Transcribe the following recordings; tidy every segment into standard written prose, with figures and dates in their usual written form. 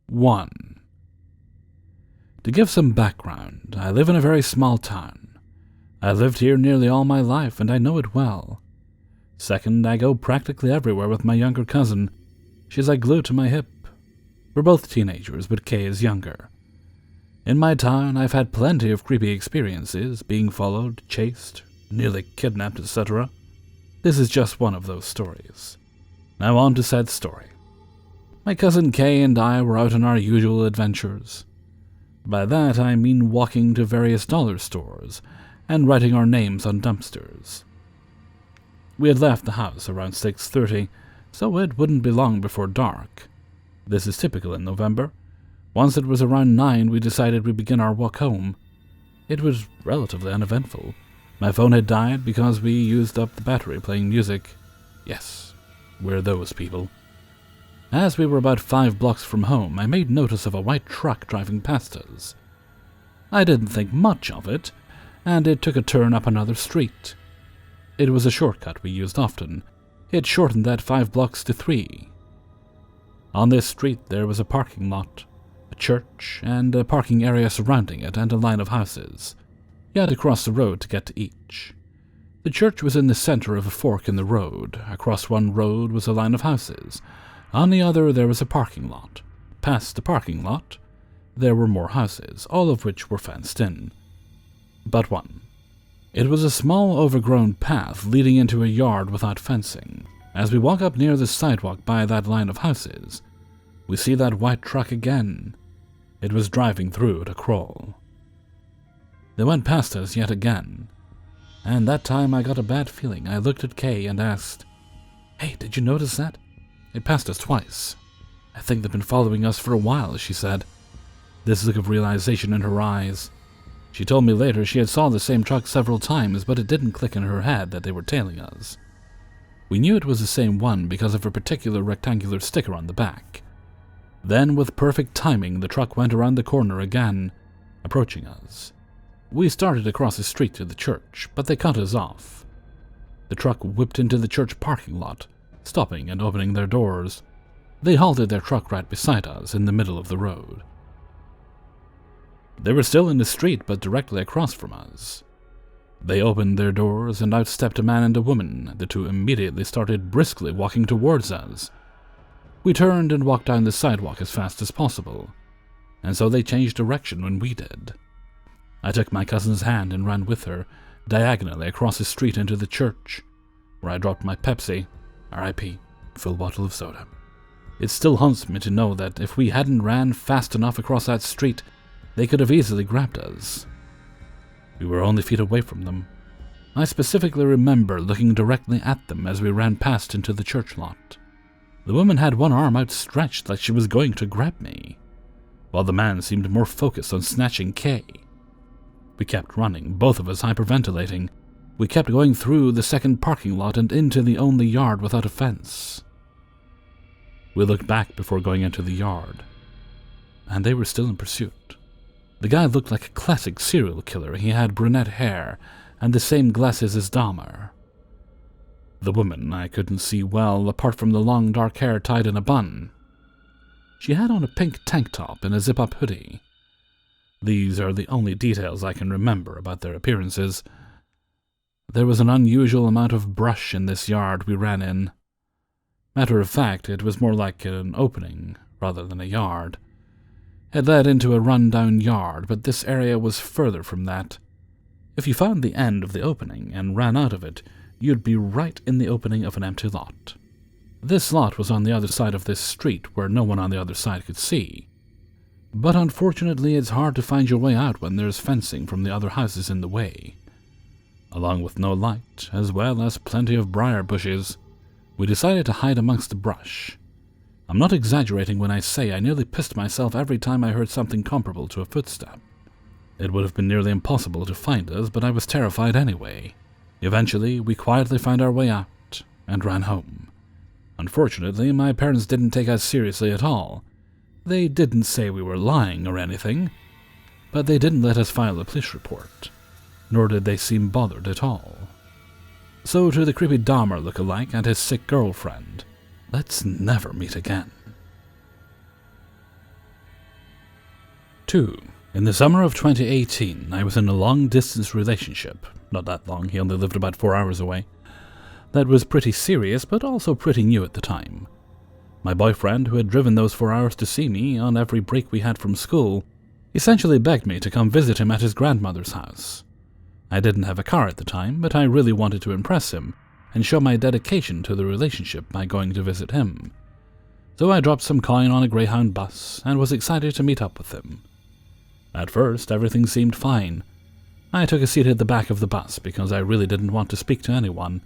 1. To give some background, I live in a very small town. I lived here nearly all my life, and I know it well. Second, I go practically everywhere with my younger cousin. She's like glue to my hip. We're both teenagers, but Kay is younger. In my town, I've had plenty of creepy experiences, being followed, chased, nearly kidnapped, etc. This is just one of those stories. Now on to said story. My cousin Kay and I were out on our usual adventures. By that I mean walking to various dollar stores and writing our names on dumpsters. We had left the house around 6:30, so it wouldn't be long before dark. This is typical in November. Once it was around 9, we decided we'd begin our walk home. It was relatively uneventful. My phone had died because we used up the battery playing music. Yes, we're those people. As we were about 5 blocks from home, I made notice of a white truck driving past us. I didn't think much of it, and it took a turn up another street. It was a shortcut we used often. It shortened that 5 blocks to 3. On this street there was a parking lot, a church, and a parking area surrounding it, and a line of houses. You had to cross the road to get to each. The church was in the center of a fork in the road. Across one road was a line of houses. On the other there was a parking lot. Past the parking lot, there were more houses, all of which were fenced in. But one. It was a small overgrown path leading into a yard without fencing. As we walk up near the sidewalk by that line of houses, we see that white truck again. It was driving through at a crawl. They went past us yet again, and that time I got a bad feeling. I looked at Kay and asked, "Hey, did you notice that? It passed us twice. I think they've been following us for a while," she said, this look of realization in her eyes. She told me later she had saw the same truck several times, but it didn't click in her head that they were tailing us. We knew it was the same one because of a particular rectangular sticker on the back. Then, with perfect timing, the truck went around the corner again, approaching us. We started across the street to the church, but they cut us off. The truck whipped into the church parking lot, stopping and opening their doors. They halted their truck right beside us in the middle of the road. They were still in the street, but directly across from us. They opened their doors, and out stepped a man and a woman. The two immediately started briskly walking towards us. We turned and walked down the sidewalk as fast as possible, and so they changed direction when we did. I took my cousin's hand and ran with her, diagonally across the street into the church, where I dropped my Pepsi, R.I.P., full bottle of soda. It still haunts me to know that if we hadn't ran fast enough across that street, they could have easily grabbed us. We were only feet away from them. I specifically remember looking directly at them as we ran past into the church lot. The woman had one arm outstretched like she was going to grab me, while the man seemed more focused on snatching Kay. We kept running, both of us hyperventilating. We kept going through the second parking lot and into the only yard without a fence. We looked back before going into the yard, and they were still in pursuit. The guy looked like a classic serial killer. He had brunette hair and the same glasses as Dahmer. The woman I couldn't see well, apart from the long dark hair tied in a bun. She had on a pink tank top and a zip-up hoodie. These are the only details I can remember about their appearances. There was an unusual amount of brush in this yard we ran in. Matter of fact, it was more like an opening rather than a yard. It led into a run-down yard, but this area was further from that. If you found the end of the opening and ran out of it, you'd be right in the opening of an empty lot. This lot was on the other side of this street, where no one on the other side could see. But unfortunately, it's hard to find your way out when there's fencing from the other houses in the way. Along with no light, as well as plenty of briar bushes, we decided to hide amongst the brush. I'm not exaggerating when I say I nearly pissed myself every time I heard something comparable to a footstep. It would have been nearly impossible to find us, but I was terrified anyway. Eventually, we quietly found our way out and ran home. Unfortunately, my parents didn't take us seriously at all. They didn't say we were lying or anything, but they didn't let us file a police report, nor did they seem bothered at all. So to the creepy Dahmer look-alike and his sick girlfriend, let's never meet again. 2. In the summer of 2018, I was in a long-distance relationship. Not that long, he only lived about 4 hours away. That was pretty serious, but also pretty new at the time. My boyfriend, who had driven those 4 hours to see me on every break we had from school, essentially begged me to come visit him at his grandmother's house. I didn't have a car at the time, but I really wanted to impress him and show my dedication to the relationship by going to visit him. So I dropped some coin on a Greyhound bus and was excited to meet up with him. At first, everything seemed fine. I took a seat at the back of the bus because I really didn't want to speak to anyone.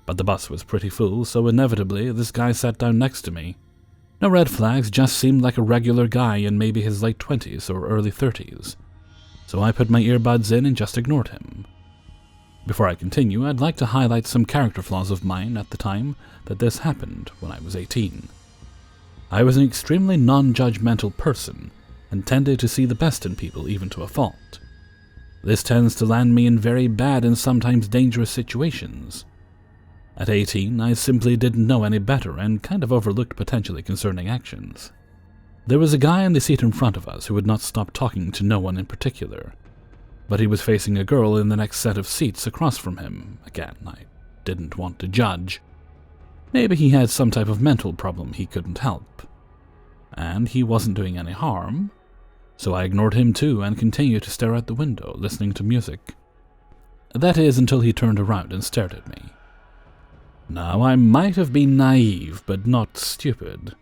But the bus was pretty full, so inevitably this guy sat down next to me. No red flags, just seemed like a regular guy in maybe his late 20s or early 30s. So I put my earbuds in and just ignored him. Before I continue, I'd like to highlight some character flaws of mine at the time that this happened when I was 18. I was an extremely non-judgmental person and tended to see the best in people even to a fault. This tends to land me in very bad and sometimes dangerous situations. At 18, I simply didn't know any better and kind of overlooked potentially concerning actions. There was a guy in the seat in front of us who would not stop talking to no one in particular, but he was facing a girl in the next set of seats across from him. Again, I didn't want to judge. Maybe he had some type of mental problem he couldn't help. And he wasn't doing any harm, so I ignored him too and continued to stare out the window, listening to music. That is, until he turned around and stared at me. Now, I might have been naive, but not stupid.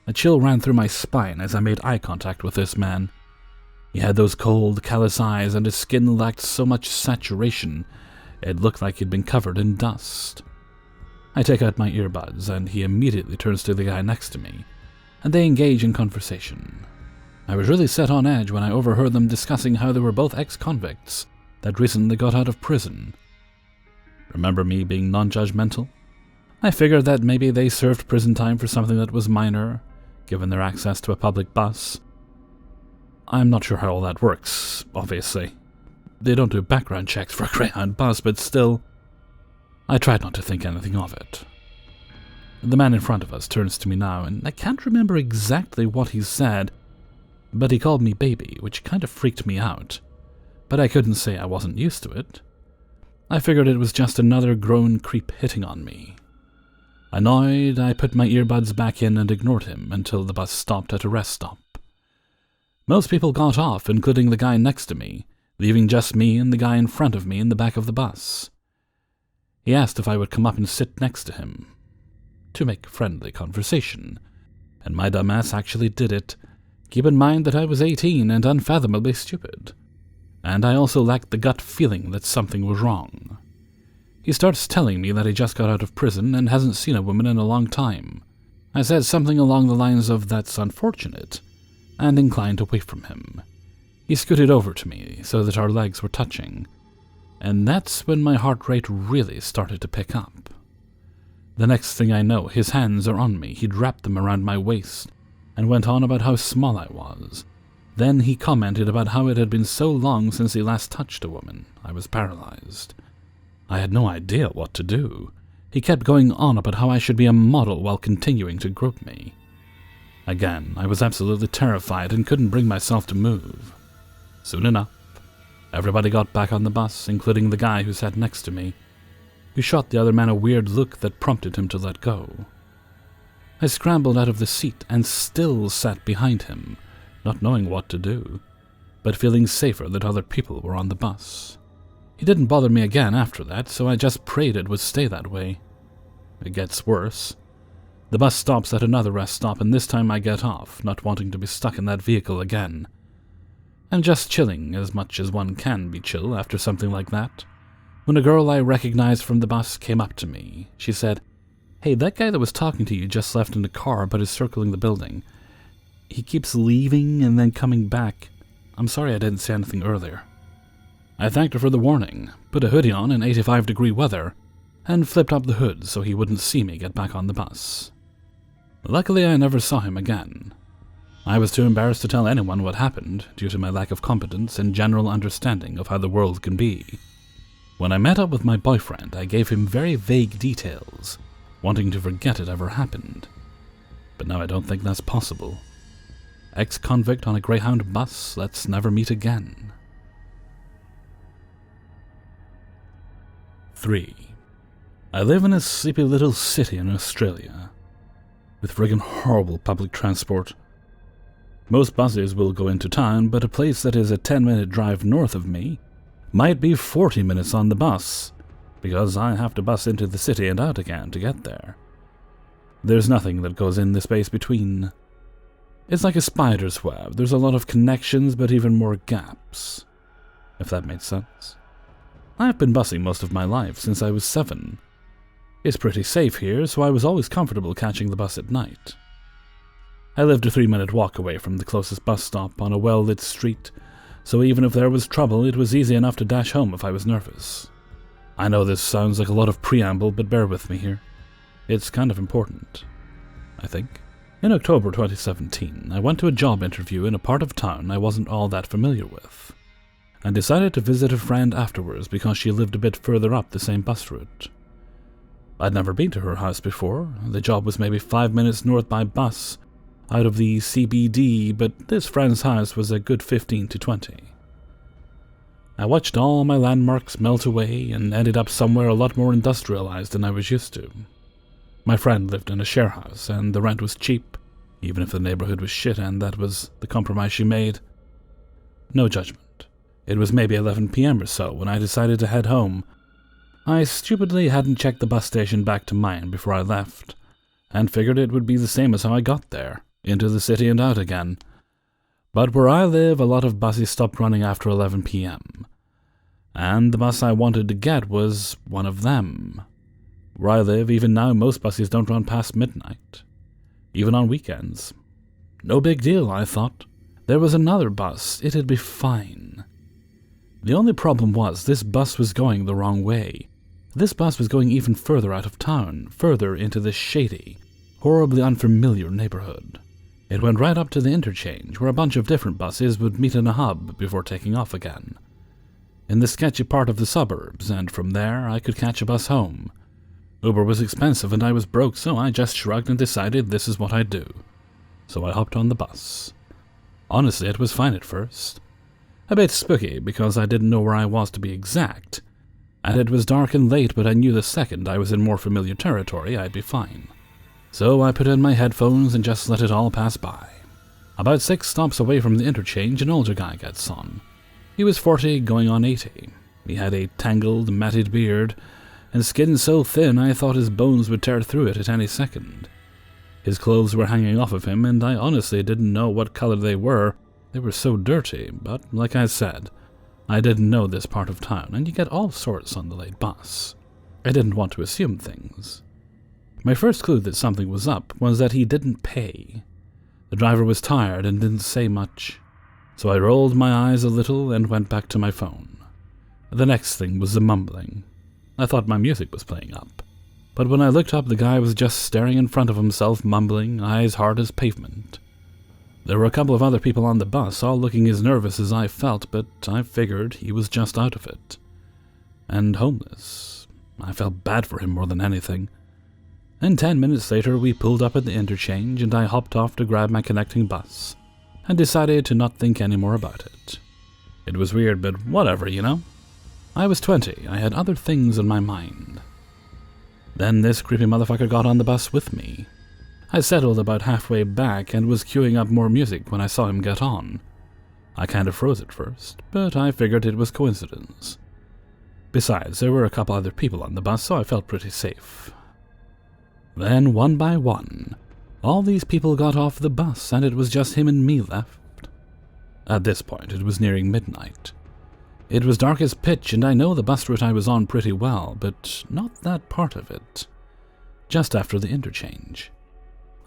A chill ran through my spine as I made eye contact with this man. He had those cold, callous eyes, and his skin lacked so much saturation, it looked like he'd been covered in dust. I take out my earbuds, and he immediately turns to the guy next to me, and they engage in conversation. I was really set on edge when I overheard them discussing how they were both ex-convicts that recently got out of prison. Remember me being non-judgmental? I figured that maybe they served prison time for something that was minor, given their access to a public bus. I'm not sure how all that works, obviously. They don't do background checks for a Greyhound bus, but still, I tried not to think anything of it. The man in front of us turns to me now, and I can't remember exactly what he said, but he called me baby, which kind of freaked me out. But I couldn't say I wasn't used to it. I figured it was just another grown creep hitting on me. Annoyed, I put my earbuds back in and ignored him until the bus stopped at a rest stop. Most people got off, including the guy next to me, leaving just me and the guy in front of me in the back of the bus. He asked if I would come up and sit next to him, to make friendly conversation, and my dumbass actually did it. Keep in mind that I was 18 and unfathomably stupid, and I also lacked the gut feeling that something was wrong. He starts telling me that he just got out of prison and hasn't seen a woman in a long time. I said something along the lines of "that's unfortunate," and inclined away from him. He scooted over to me so that our legs were touching, and that's when my heart rate really started to pick up. The next thing I know, his hands are on me. He'd wrapped them around my waist and went on about how small I was. Then he commented about how it had been so long since he last touched a woman. I was paralyzed. I had no idea what to do. He kept going on about how I should be a model while continuing to grope me. Again, I was absolutely terrified and couldn't bring myself to move. Soon enough, everybody got back on the bus, including the guy who sat next to me, who shot the other man a weird look that prompted him to let go. I scrambled out of the seat and still sat behind him, not knowing what to do, but feeling safer that other people were on the bus. He didn't bother me again after that, so I just prayed it would stay that way. It gets worse. The bus stops at another rest stop, and this time I get off, not wanting to be stuck in that vehicle again. I'm just chilling as much as one can be chill after something like that, when a girl I recognized from the bus came up to me. She said, "Hey, that guy that was talking to you just left in the car but is circling the building. He keeps leaving and then coming back. I'm sorry I didn't say anything earlier." I thanked her for the warning, put a hoodie on in 85-degree weather, and flipped up the hood so he wouldn't see me get back on the bus. Luckily, I never saw him again. I was too embarrassed to tell anyone what happened due to my lack of competence and general understanding of how the world can be. When I met up with my boyfriend, I gave him very vague details, wanting to forget it ever happened. But now I don't think that's possible. Ex-convict on a Greyhound bus, let's never meet again. 3. I live in a sleepy little city in Australia, with friggin' horrible public transport. Most buses will go into town, but a place that is a 10-minute drive north of me might be 40 minutes on the bus, because I have to bus into the city and out again to get there. There's nothing that goes in the space between. It's like a spider's web. There's a lot of connections, but even more gaps, if that makes sense. I've been busing most of my life since I was 7. It's pretty safe here, so I was always comfortable catching the bus at night. I lived a 3-minute walk away from the closest bus stop on a well-lit street, so even if there was trouble, it was easy enough to dash home if I was nervous. I know this sounds like a lot of preamble, but bear with me here. It's kind of important, I think. In October 2017, I went to a job interview in a part of town I wasn't all that familiar with, and decided to visit a friend afterwards because she lived a bit further up the same bus route. I'd never been to her house before. The job was maybe 5 minutes north by bus out of the CBD, but this friend's house was a good 15 to 20. I watched all my landmarks melt away and ended up somewhere a lot more industrialized than I was used to. My friend lived in a share house, and the rent was cheap, even if the neighborhood was shit, and that was the compromise she made. No judgment. It was maybe 11 p.m. or so when I decided to head home. I stupidly hadn't checked the bus station back to mine before I left, and figured it would be the same as how I got there, into the city and out again. But where I live, a lot of buses stopped running after 11 p.m., and the bus I wanted to get was one of them. Where I live, even now, most buses don't run past midnight, even on weekends. No big deal, I thought. There was another bus. It'd be fine. The only problem was this bus was going the wrong way. This bus was going even further out of town, further into this shady, horribly unfamiliar neighborhood. It went right up to the interchange, where a bunch of different buses would meet in a hub before taking off again, in the sketchy part of the suburbs, and from there I could catch a bus home. Uber was expensive and I was broke, so I just shrugged and decided this is what I'd do. So I hopped on the bus. Honestly, it was fine at first. A bit spooky because I didn't know where I was to be exact, and it was dark and late, but I knew the second I was in more familiar territory I'd be fine. So I put in my headphones and just let it all pass by. About 6 stops away from the interchange, an older guy gets on. He was 40, going on 80. He had a tangled, matted beard, and skin so thin I thought his bones would tear through it at any second. His clothes were hanging off of him, and I honestly didn't know what color they were. They were so dirty, but like I said, I didn't know this part of town, and you get all sorts on the late bus. I didn't want to assume things. My first clue that something was up was that he didn't pay. The driver was tired and didn't say much, so I rolled my eyes a little and went back to my phone. The next thing was the mumbling. I thought my music was playing up, but when I looked up, the guy was just staring in front of himself, mumbling, eyes hard as pavement. There were a couple of other people on the bus, all looking as nervous as I felt, but I figured he was just out of it. And homeless. I felt bad for him more than anything. And 10 minutes later, we pulled up at the interchange, and I hopped off to grab my connecting bus, and decided to not think any more about it. It was weird, but whatever, you know? I was 20, I had other things in my mind. Then this creepy motherfucker got on the bus with me. I settled about halfway back and was queuing up more music when I saw him get on. I kind of froze at first, but I figured it was coincidence. Besides, there were a couple other people on the bus, so I felt pretty safe. Then, one by one, all these people got off the bus, and it was just him and me left. At this point, it was nearing midnight. It was dark as pitch, and I know the bus route I was on pretty well, but not that part of it. Just after the interchange,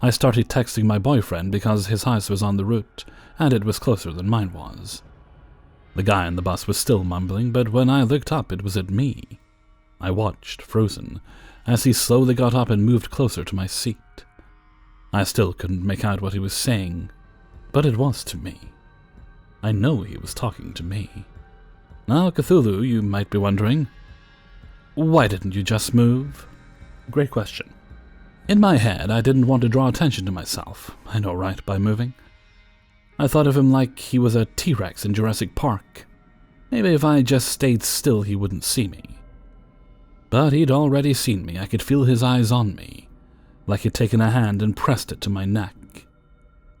I started texting my boyfriend because his house was on the route, and it was closer than mine was. The guy on the bus was still mumbling, but when I looked up, it was at me. I watched, frozen, as he slowly got up and moved closer to my seat. I still couldn't make out what he was saying, but it was to me. I know he was talking to me. Now, Cthulhu, you might be wondering, why didn't you just move? Great question. In my head, I didn't want to draw attention to myself. I know, right, by moving. I thought of him like he was a T-Rex in Jurassic Park. Maybe if I just stayed still he wouldn't see me. But he'd already seen me. I could feel his eyes on me, like he'd taken a hand and pressed it to my neck.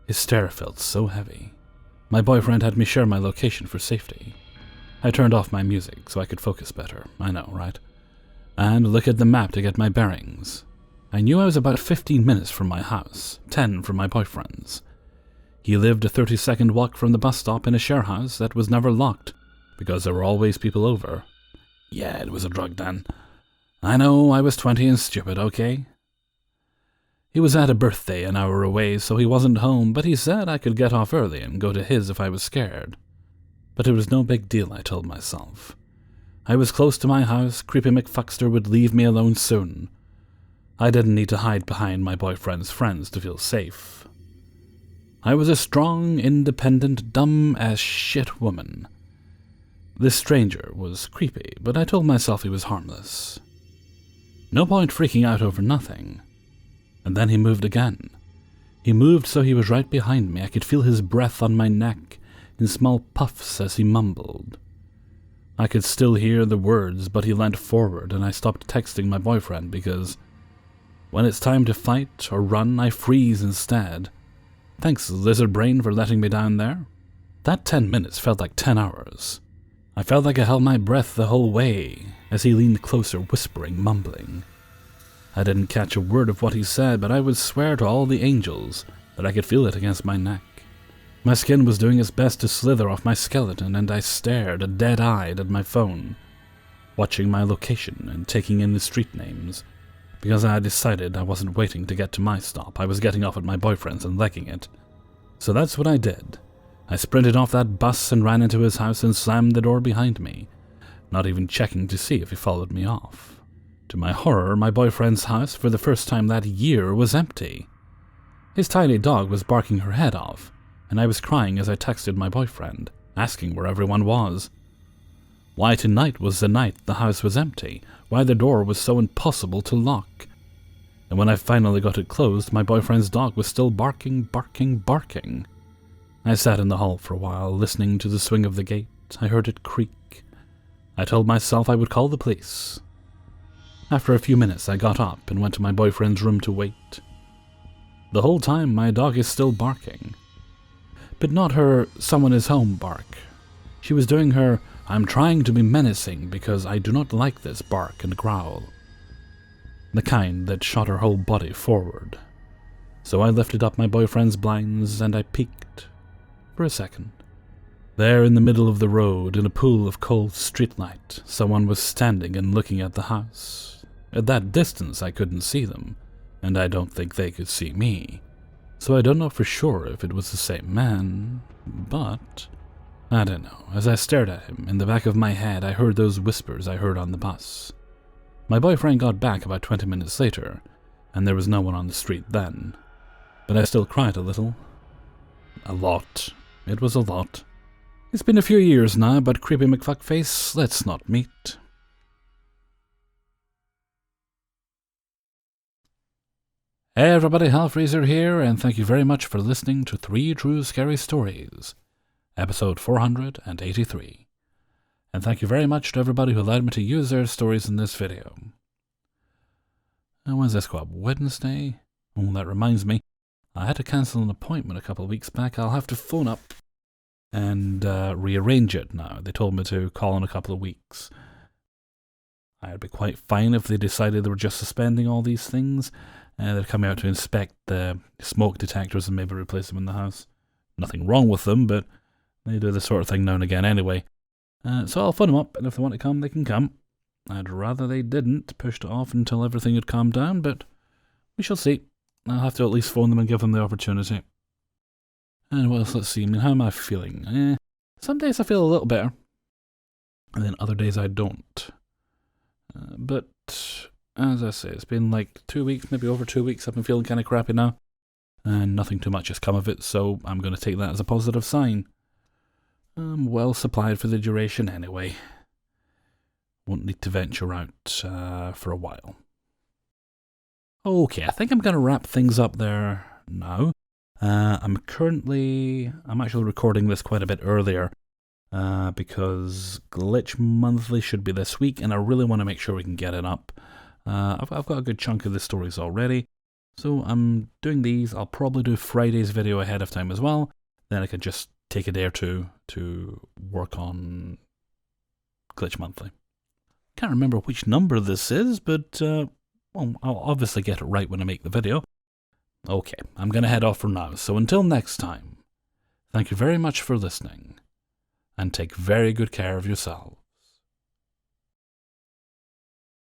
His stare felt so heavy. My boyfriend had me share my location for safety. I turned off my music so I could focus better, I know, right? And look at the map to get my bearings. I knew I was about 15 minutes from my house, 10 from my boyfriend's. He lived a 30-second walk from the bus stop in a share house that was never locked, because there were always people over. Yeah, it was a drug den. I know, I was 20 and stupid, okay? He was at a birthday an hour away, so he wasn't home, but he said I could get off early and go to his if I was scared. But it was no big deal, I told myself. I was close to my house, creepy McFuckster would leave me alone soon. I didn't need to hide behind my boyfriend's friends to feel safe. I was a strong, independent, dumb-as-shit woman. This stranger was creepy, but I told myself he was harmless. No point freaking out over nothing. And then he moved again. He moved so he was right behind me. I could feel his breath on my neck in small puffs as he mumbled. I could still hear the words, but he leant forward and I stopped texting my boyfriend because when it's time to fight or run, I freeze instead. Thanks, lizard brain, for letting me down there. That 10 minutes felt like 10 hours. I felt like I held my breath the whole way as he leaned closer, whispering, mumbling. I didn't catch a word of what he said, but I would swear to all the angels that I could feel it against my neck. My skin was doing its best to slither off my skeleton, and I stared, dead-eyed, at my phone, watching my location and taking in the street names, because I had decided I wasn't waiting to get to my stop. I was getting off at my boyfriend's and legging it. So that's what I did. I sprinted off that bus and ran into his house and slammed the door behind me, not even checking to see if he followed me off. To my horror, my boyfriend's house, for the first time that year, was empty. His tiny dog was barking her head off, and I was crying as I texted my boyfriend, asking where everyone was. Why tonight was the night the house was empty, why the door was so impossible to lock. And when I finally got it closed, my boyfriend's dog was still barking, barking, barking. I sat in the hall for a while, listening to the swing of the gate. I heard it creak. I told myself I would call the police. After a few minutes, I got up and went to my boyfriend's room to wait. The whole time, my dog is still barking. But not her "someone is home" bark. She was doing her "I'm trying to be menacing because I do not like this" bark and growl. The kind that shot her whole body forward. So I lifted up my boyfriend's blinds and I peeked. For a second. There in the middle of the road, in a pool of cold streetlight, someone was standing and looking at the house. At that distance I couldn't see them, and I don't think they could see me. So I don't know for sure if it was the same man, but I don't know. As I stared at him, in the back of my head I heard those whispers I heard on the bus. My boyfriend got back about 20 minutes later, and there was no one on the street then. But I still cried a little. A lot. It was a lot. It's been a few years now, but creepy McFuckface, let's not meet. Hey everybody, Hellfreezer here, and thank you very much for listening to 3 True Scary Stories, episode 483. And thank you very much to everybody who allowed me to use their stories in this video. When's this go up? Wednesday? Oh, that reminds me. I had to cancel an appointment a couple of weeks back. I'll have to phone up and rearrange it now. They told me to call in a couple of weeks. I'd be quite fine if they decided they were just suspending all these things. They're coming out to inspect the smoke detectors and maybe replace them in the house. Nothing wrong with them, but they do this sort of thing now and again anyway. So I'll phone them up, and if they want to come, they can come. I'd rather they didn't, pushed it off until everything had calmed down, but we shall see. I'll have to at least phone them and give them the opportunity. And what else? Let's see. I mean, how am I feeling? Some days I feel a little better, and then other days I don't. But as I say, it's been like 2 weeks, maybe over 2 weeks. I've been feeling kind of crappy now, and nothing too much has come of it, so I'm going to take that as a positive sign. I'm well supplied for the duration anyway. Won't need to venture out for a while. Okay, I think I'm going to wrap things up there now. I'm actually recording this quite a bit earlier because Glitch Monthly should be this week, and I really want to make sure we can get it up. I've got a good chunk of the stories already, so I'm doing these. I'll probably do Friday's video ahead of time as well. Then I can just take a day or two to work on Glitch Monthly. Can't remember which number this is, but well, I'll obviously get it right when I make the video. Okay, I'm going to head off for now, so until next time, thank you very much for listening, and take very good care of yourselves.